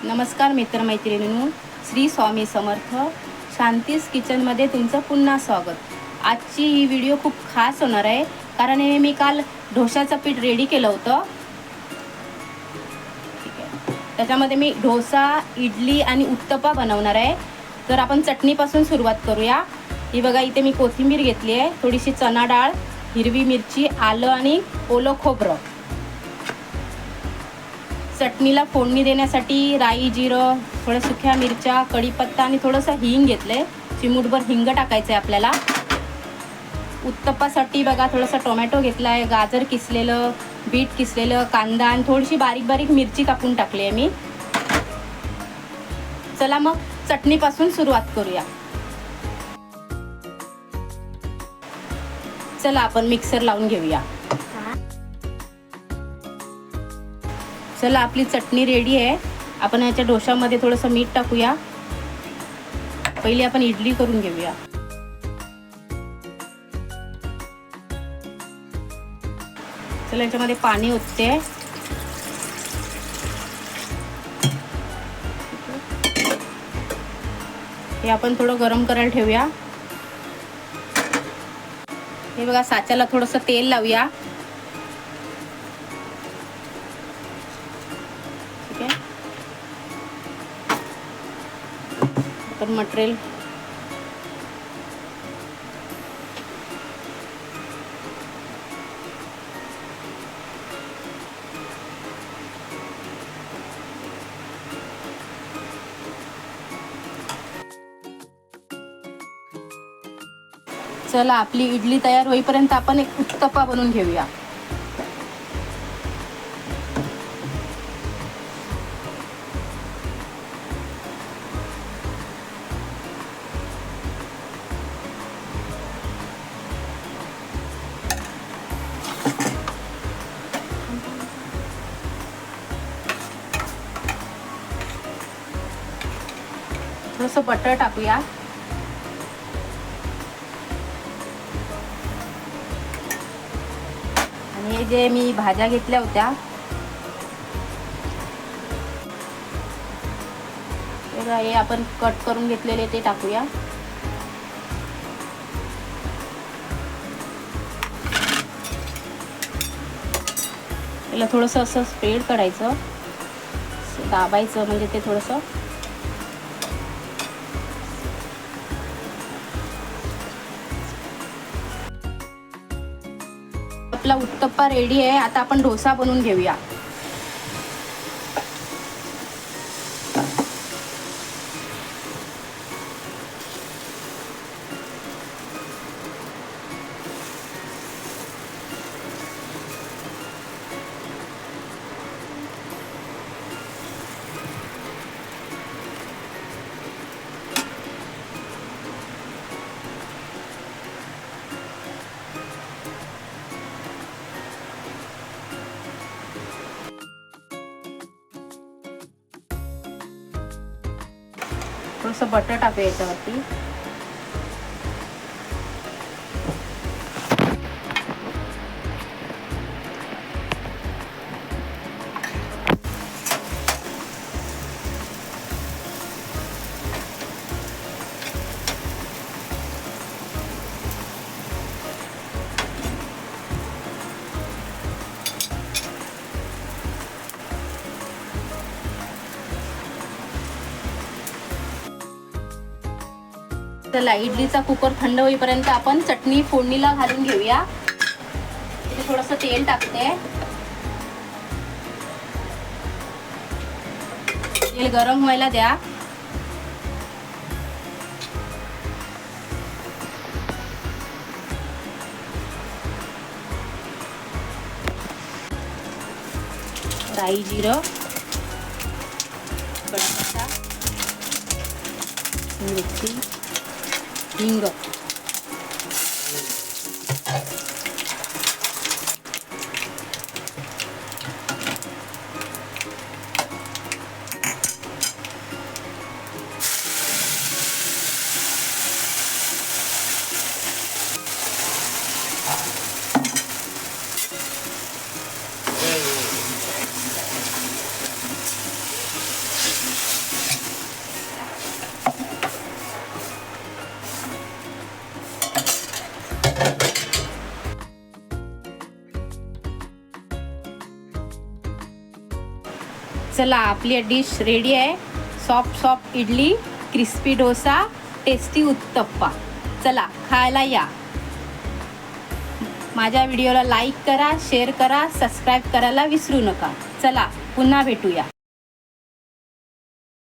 नमस्कार मित्रमैत्रिणींनो, श्री स्वामी समर्थ. शांतीस किचनमध्ये तुमचं पुन्हा स्वागत. आजची ही व्हिडिओ खूप खास होणार आहे, कारण मी काल डोशाचं पीठ रेडी केलं होतं. त्याच्यामध्ये मी डोसा, इडली आणि उत्तप्पा बनवणार आहे. तर आपण चटणीपासून सुरुवात करूया. ही बघा, इथे मी कोथिंबीर घेतली आहे, थोडीशी चणा डाळ, हिरवी मिरची, आलं आणि ओलं खोबरं. चटणीला फोडणी देण्यासाठी राई, जिरं, थोड्या सुक्या मिरच्या, कढीपत्ता आणि थोडंसं हिंग घेतलंय. चिमूटभर हिंग टाकायचं आहे आपल्याला. उत्तप्पासाठी बघा, थोडासा टोमॅटो घेतला आहे, गाजर किसलेलं, बीट किसलेलं, कांदा आणि थोडीशी बारीक बारीक मिरची कापून टाकली आहे मी. चला मग चटणीपासून सुरुवात करूया. चला आपण मिक्सर लावून घेऊया. चला, आपली चटणी रेडी आहे. आपण याच्या डोशामध्ये थोडंसं मीठ टाकूया. पहिले आपण इडली करून घेऊया. चला, याच्यामध्ये पाणी ओतते. हे आपण थोडं गरम करायला ठेवूया. हे बघा, साच्याला थोडंसं तेल लावूया. ठीक आहे, आपण मटेरियल चला, आपली इडली तयार होईपर्यंत आपण एक उत्तप्पा बनवून घेऊया. थोडंसं बटर टाकूया. आणि हे जे मी भाज्या घेतल्या होत्या, हे आपण कट करून घेतलेले ते टाकूया. याला थोडंसं असं स्प्रेड करायचं, दाबायचं, म्हणजे ते थोडंसं आपला उत्तप्पा रेडी आहे. आता आपण डोसा बनवून घेऊया. थोडंसं बटर टाकूया याच्यावरती. चला, इडलीचा कुकर थंड होईपर्यंत आपण चटणी फोडणीला घालून घेऊया. इथे थोडंसं तेल टाकते. तेल गरम व्हायला द्या. राई, जिरं, कढीपत्ता, मिरची, हिंग. चला आपली डिश रेडी आहे. Soft idli, crispy dosa, tasty uttappa. चला खायला या. माझ्या व्हिडिओला लाईक करा, शेअर करा, सबस्क्राईब करायला विसरू नका. चला पुन्हा भेटूया.